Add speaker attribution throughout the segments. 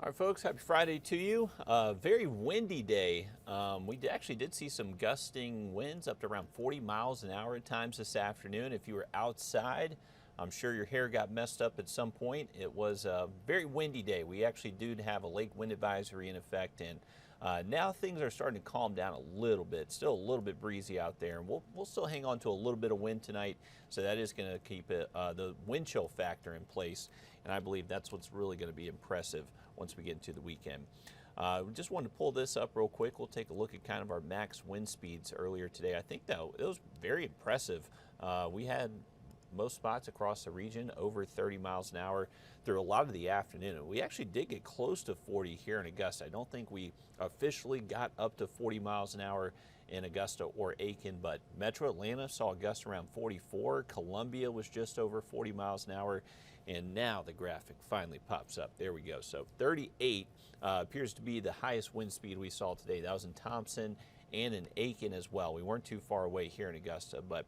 Speaker 1: All right, folks, happy Friday to you. Very windy day. We actually did see some gusting winds up to around 40 miles an hour at times this afternoon. If you were outside, I'm sure your hair got messed up at some point. It was a very windy day. We actually do have a lake wind advisory in effect, and now things are starting to calm down a little bit. Still a little bit breezy out there, and we'll still hang on to a little bit of wind tonight, so that is going to keep the wind chill factor in place, and I believe that's what's really going to be impressive once we get into the weekend. We just wanted to pull this up real quick. We'll take a look at kind of our max wind speeds earlier today. I think that it was very impressive. We had most spots across the region over 30 miles an hour through a lot of the afternoon. We actually did get close to 40 here in Augusta. I don't think we officially got up to 40 miles an hour in Augusta or Aiken, but Metro Atlanta saw a gust around 44. Columbia was just over 40 miles an hour. And now the graphic finally pops up. There we go. So 38 appears to be the highest wind speed we saw today. That was in Thompson and in Aiken as well. We weren't too far away here in Augusta, but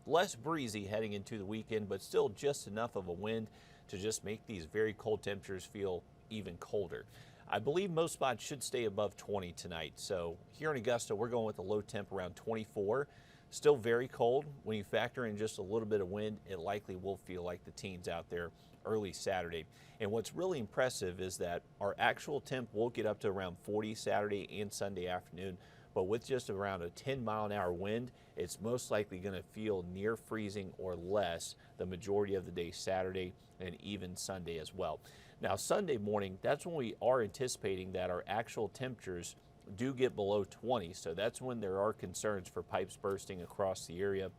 Speaker 1: less breezy heading into the weekend, but still just enough of a wind to just make these very cold temperatures feel even colder. I believe most spots should stay above 20 tonight. So here in Augusta, we're going with a low temp around 24. Still very cold. When you factor in just a little bit of wind, it likely will feel like the teens out there early Saturday. And what's really impressive is that our actual temp will get up to around 40 Saturday and Sunday afternoon, but with just around a 10-mile-an-hour wind, it's most likely going to feel near freezing or less the majority of the day Saturday and even Sunday as well. Now Sunday morning, that's when we are anticipating that our actual temperatures do get below 20, so that's when there are concerns for pipes bursting across the area,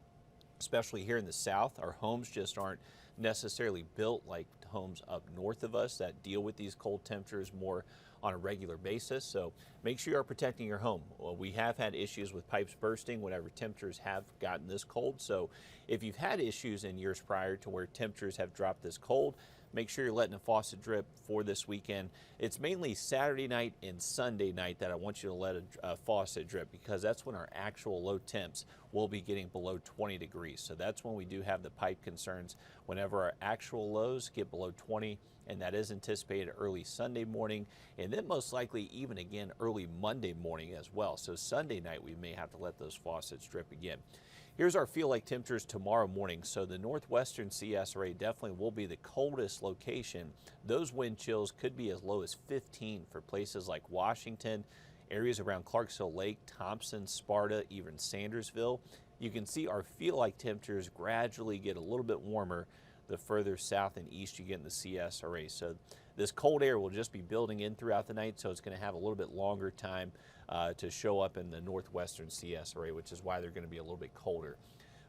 Speaker 1: especially here in the south. Our homes just aren't necessarily built like homes up north of us that deal with these cold temperatures more on a regular basis. So make sure you are protecting your home. Well, we have had issues with pipes bursting whenever temperatures have gotten this cold. So if you've had issues in years prior to where temperatures have dropped this cold, make sure you're letting a faucet drip for this weekend. It's mainly Saturday night and Sunday night that I want you to let a faucet drip, because that's when our actual low temps will be getting below 20 degrees. So that's when we do have the pipe concerns, whenever our actual lows get below 20, and that is anticipated early Sunday morning, and then most likely even again early Monday morning as well. So Sunday night we may have to let those faucets drip again. Here's our feel like temperatures tomorrow morning. So the northwestern CSRA definitely will be the coldest location. Those wind chills could be as low as 15 for places like Washington, areas around Clarksville Lake, Thompson, Sparta, even Sandersville. You can see our feel like temperatures gradually get a little bit warmer the further south and east you get in the CSRA. So this cold air will just be building in throughout the night, so it's going to have a little bit longer time to show up in the northwestern CSRA, which is why they're going to be a little bit colder.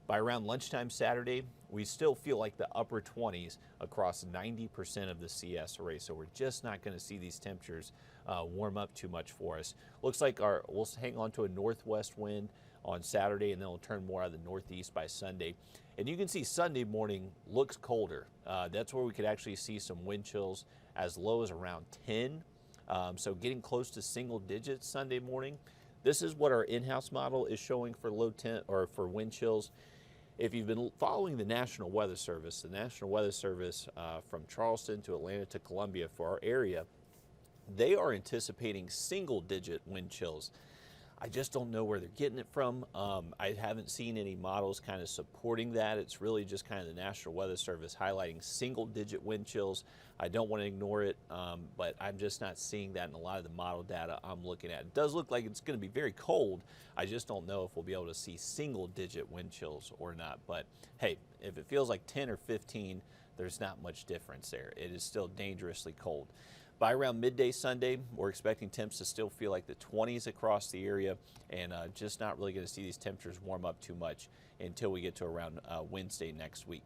Speaker 1: By around lunchtime Saturday, we still feel like the upper 20s across 90% of the CSRA, so we're just not going to see these temperatures warm up too much for us. Looks like we'll hang on to a northwest wind on Saturday, and then we'll turn more out of the northeast by Sunday. And you can see Sunday morning looks colder. That's where we could actually see some wind chills as low as around 10. So getting close to single digits Sunday morning. This is what our in-house model is showing for low temp or for wind chills. If you've been following the National Weather Service from Charleston to Atlanta to Columbia for our area, they are anticipating single-digit wind chills. I just don't know where they're getting it from. I haven't seen any models kind of supporting that. It's really just kind of the National Weather Service highlighting single-digit wind chills. I don't want to ignore it, but I'm just not seeing that in a lot of the model data I'm looking at. It does look like it's going to be very cold. I just don't know if we'll be able to see single-digit wind chills or not. But hey, if it feels like 10 or 15, there's not much difference there. It is still dangerously cold. By around midday Sunday, we're expecting temps to still feel like the 20s across the area, and just not really going to see these temperatures warm up too much until we get to around Wednesday next week.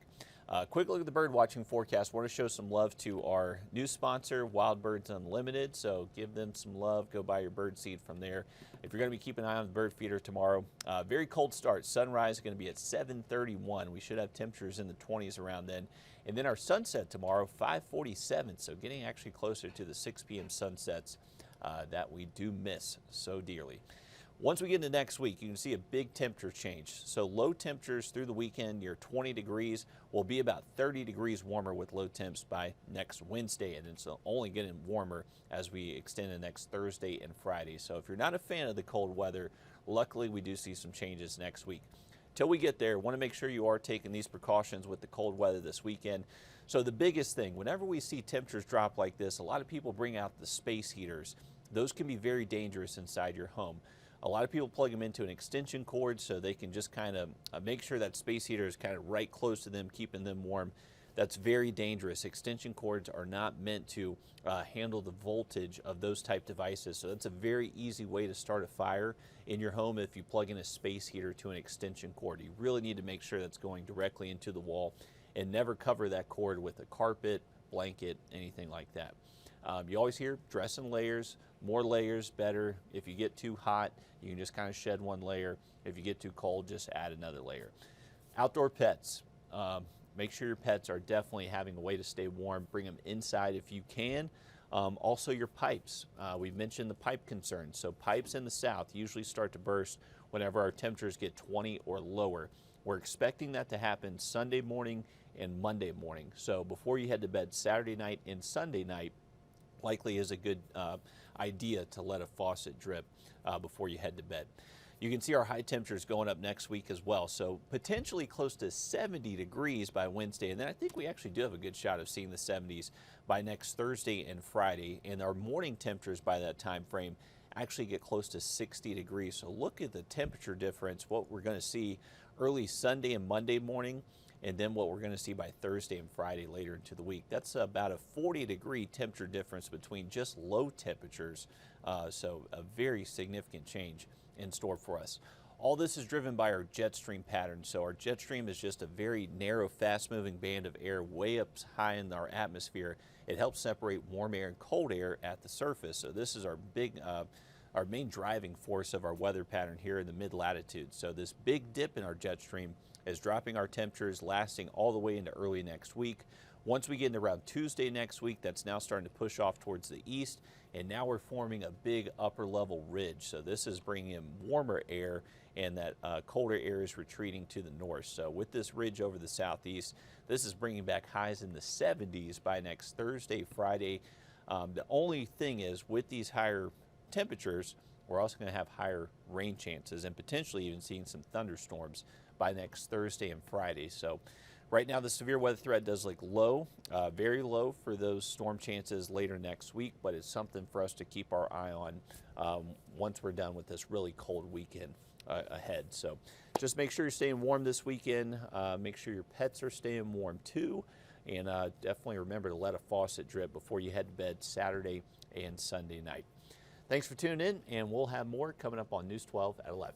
Speaker 1: Quick look at the bird watching forecast. Want to show some love to our new sponsor, Wild Birds Unlimited. So give them some love. Go buy your bird seed from there. If you're going to be keeping an eye on the bird feeder tomorrow, very cold start. Sunrise is going to be at 7:31. We should have temperatures in the 20s around then. And then our sunset tomorrow, 5:47. So getting actually closer to the 6 p.m. sunsets that we do miss so dearly. Once we get into next week, you can see a big temperature change. So low temperatures through the weekend near 20 degrees will be about 30 degrees warmer with low temps by next Wednesday. And it's only getting warmer as we extend to next Thursday and Friday. So if you're not a fan of the cold weather, luckily we do see some changes next week. Till we get there, want to make sure you are taking these precautions with the cold weather this weekend. So the biggest thing, whenever we see temperatures drop like this, a lot of people bring out the space heaters. Those can be very dangerous inside your home. A lot of people plug them into an extension cord so they can just kind of make sure that space heater is kind of right close to them, keeping them warm. That's very dangerous. Extension cords are not meant to handle the voltage of those type devices. So that's a very easy way to start a fire in your home if you plug in a space heater to an extension cord. You really need to make sure that's going directly into the wall and never cover that cord with a carpet, blanket, anything like that. You always hear dress in layers, more layers better. If you get too hot, you can just kind of shed one layer. If you get too cold, just add another layer. Outdoor pets. Make sure your pets are definitely having a way to stay warm. Bring them inside if you can. Also your pipes. We've mentioned the pipe concern. So pipes in the south usually start to burst whenever our temperatures get 20 or lower. We're expecting that to happen Sunday morning and Monday morning. So before you head to bed Saturday night and Sunday night, likely is a good idea to let a faucet drip before you head to bed. You can see our high temperatures going up next week as well, so potentially close to 70 degrees by Wednesday, and then I think we actually do have a good shot of seeing the 70s by next Thursday and Friday, and our morning temperatures by that time frame actually get close to 60 degrees. So look at the temperature difference, what we're going to see early Sunday and Monday morning, and then what we're going to see by Thursday and Friday later into the week. That's about a 40-degree temperature difference between just low temperatures, so a very significant change in store for us. All this is driven by our jet stream pattern. So our jet stream is just a very narrow, fast-moving band of air way up high in our atmosphere. It helps separate warm air and cold air at the surface. So this is our main driving force of our weather pattern here in the mid-latitude. So this big dip in our jet stream is dropping our temperatures, lasting all the way into early next week. Once we get into around Tuesday next week, that's now starting to push off towards the east, and now we're forming a big upper level ridge. So this is bringing in warmer air, and that colder air is retreating to the north. So with this ridge over the southeast, this is bringing back highs in the 70s by next Thursday, Friday. The only thing is, with these higher temperatures, we're also going to have higher rain chances and potentially even seeing some thunderstorms by next Thursday and Friday. So right now the severe weather threat does look low, very low for those storm chances later next week, but it's something for us to keep our eye on once we're done with this really cold weekend ahead. So just make sure you're staying warm this weekend. Make sure your pets are staying warm too, and definitely remember to let a faucet drip before you head to bed Saturday and Sunday night. Thanks for tuning in, and we'll have more coming up on News 12 at 11.